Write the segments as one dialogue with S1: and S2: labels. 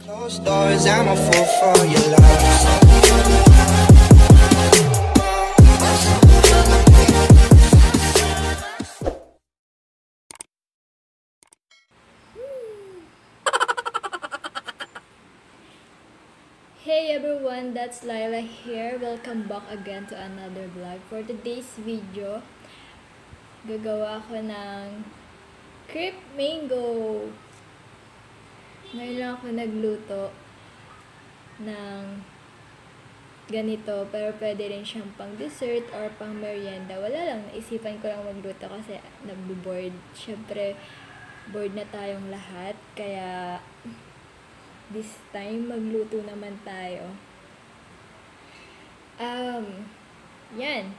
S1: Closed doors, I'm a fool for your love.
S2: Hey everyone, that's Lila here. Welcome back again to another vlog. For today's video, gagawa ako ng crepe mango. Ngayon lang ako nagluto ng ganito, pero pwede rin siyang pang dessert or pang merienda. Wala lang, naisipan ko lang magluto kasi nagbo-board. Syempre, bored na tayong lahat, kaya this time, magluto naman tayo. Yan.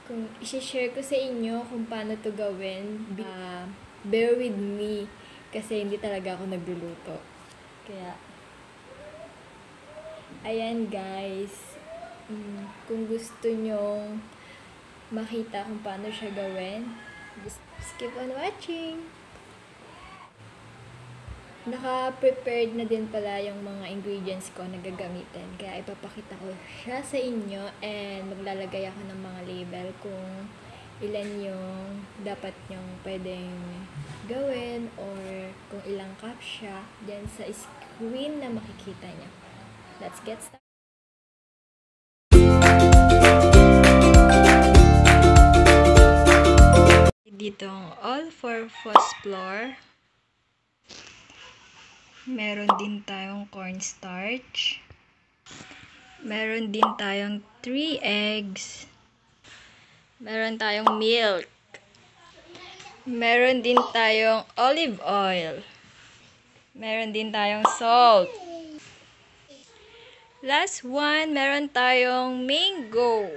S2: Kung isi-share ko sa inyo kung paano to gawin, bear with me kasi hindi talaga ako nagluluto. Kaya, ayan guys. Kung gusto nyong makita kung paano siya gawin, just keep on watching. Naka-prepared na din pala yung mga ingredients ko na gagamitin. Kaya ipapakita ko siya sa inyo and maglalagay ako ng mga label kung ilan yung dapat nyong pwedeng gawin or kung ilang cup siya dyan sa screen na makikita nyo. Let's get started. Dito ang all-purpose flour. Meron din tayong cornstarch. Meron din tayong 3 eggs. Meron tayong milk. Meron din tayong olive oil. Meron din tayong salt. Last one, meron tayong mango.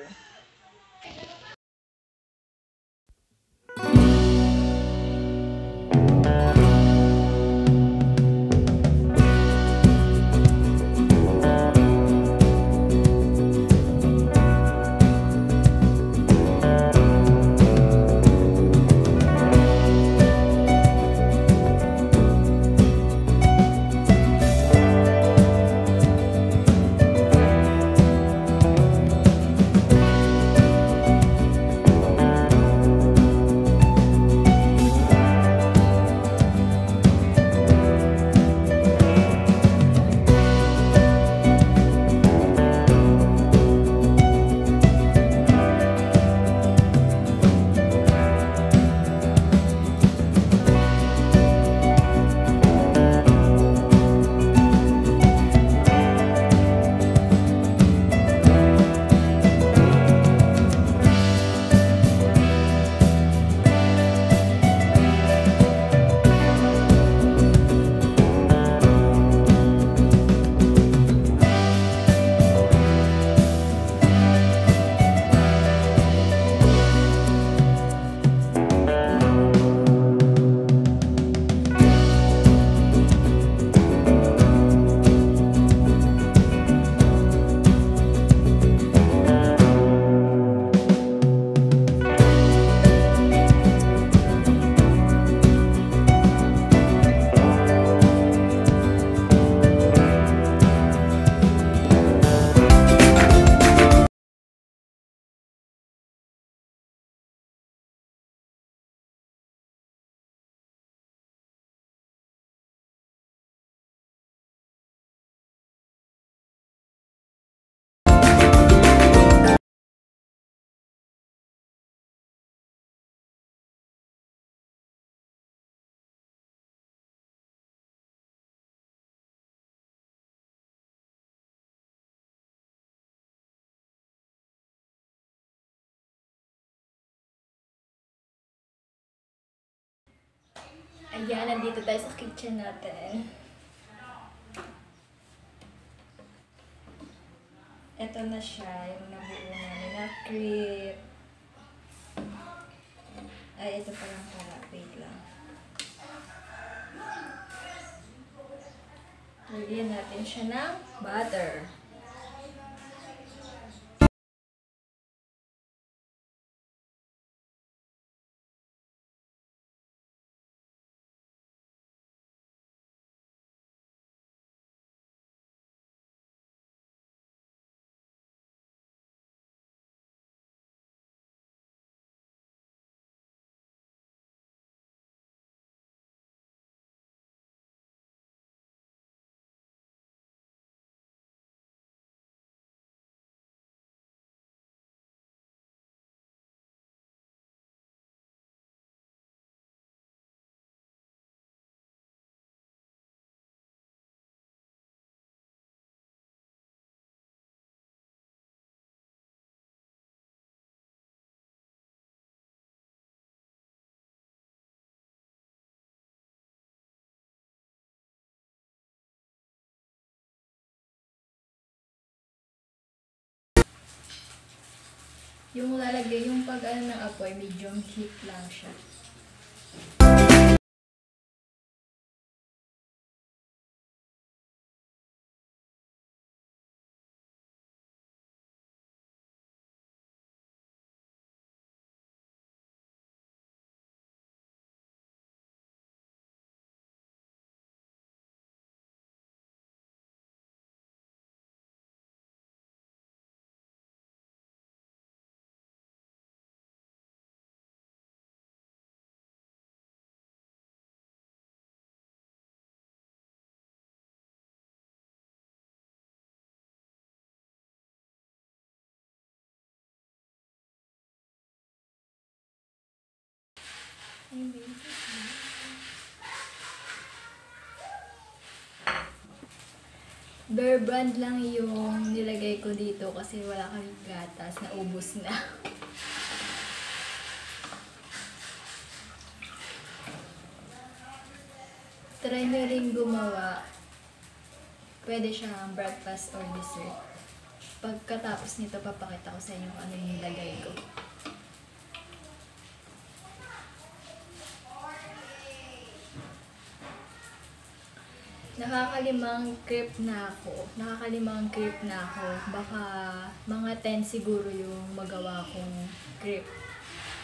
S2: Ayan, nandito tayo sa kitchen natin. Ito na siya, yung nabuo namin na crepe. Ay, ito pa lang pala. Wait lang. Lagyan natin siya ng butter. Yung lalagay, yung pag ano ng apoy, medium heat lang siya. Bear Brand lang yung nilagay ko dito kasi wala kang gatas, naubos na. Try nyo rin gumawa. Pwede siyang breakfast or dessert. Pagkatapos nito, papakita ko sa inyo kung ano yung nilagay ko. Nakakalimang crepe na ako. Baka mga 10 siguro yung magawa kong crepe.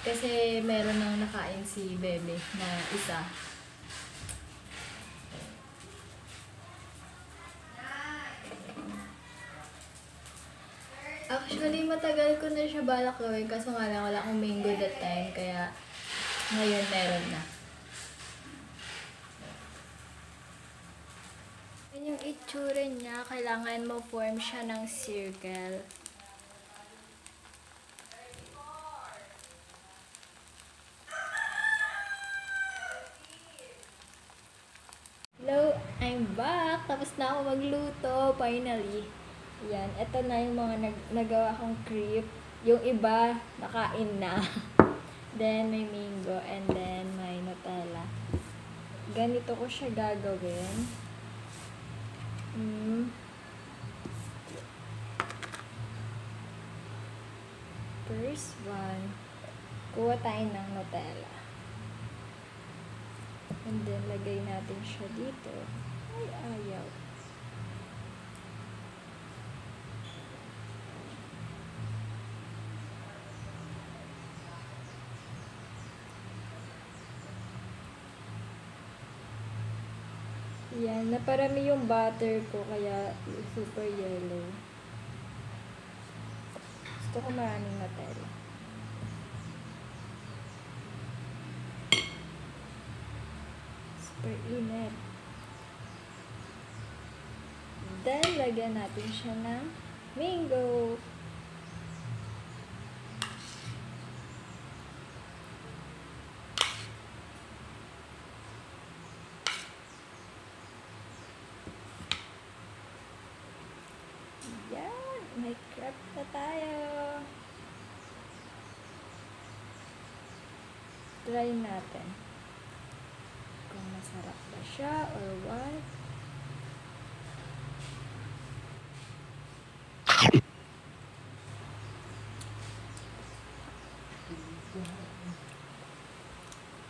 S2: Kasi meron nang nakain si Bebe na isa. Actually, matagal ko na siya balak gawin. Kaso nga lang, wala akong mango that time. Kaya ngayon meron na. Yung itsura niya, kailangan mo form siya ng circle. Hello, I'm back! Tapos na ako magluto, finally. Yan, eto na yung mga nagawa kong crepe. Yung iba, nakain na. Then, may mango, and then may Nutella. Ganito ko siya gagawin. First one, kuha tayo ng Nutella. And then, lagay natin siya dito. Ay, ayaw. Yan, naparami yung butter ko, kaya super yellow. Gusto ko maraming Nutella. Super init. Then, lagyan natin siya ng mango. Yan, may crepe na tayo. Try natin kung masarap ba siya or what.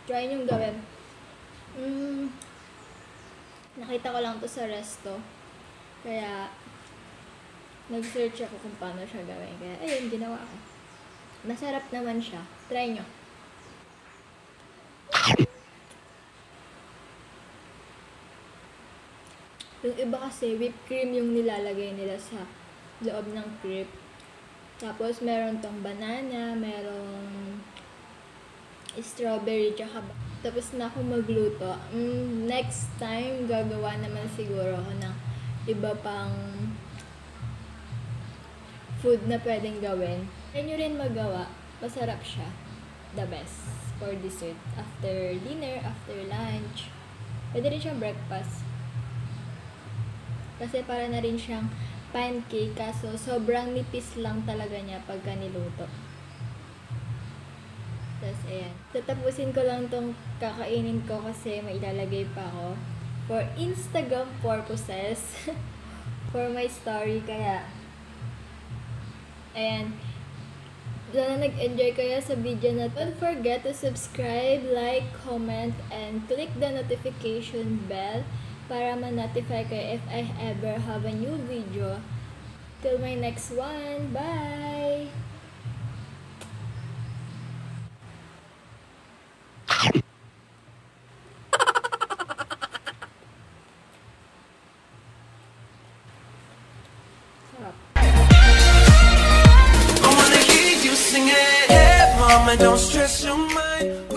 S2: Try niyong gawin. Nakita ko lang to sa resto. Kaya, nag-search ako kung paano siya gawin. Kaya, ayun, ginawa ko. Masarap naman siya. Try nyo. Yung iba kasi, whipped cream yung nilalagay nila sa loob ng crepe. Tapos, meron tong banana, merong strawberry, tsaka tapos na ako magluto. Next time, gagawa naman siguro ako ng iba pang food na pwedeng gawin. Kaya nyo rin magawa, masarap siya. The best for dessert. After dinner, after lunch. Pwede rin siyang breakfast. Kasi para na rin siyang pancake, kaso sobrang nipis lang talaga niya pagka niluto. Tapos, ayan. Tatapusin ko lang tong kakainin ko kasi may ilalagay pa ako for Instagram purposes. For my story, kaya ayan. Sana nag-enjoy kayo sa video na to. Don't forget to subscribe, like, comment, and click the notification bell para ma-notify kayo if I ever have a new video. Till my next one. Bye! Sarap.
S3: I wanna hear you sing it. Hey, mama, don't stress your mind.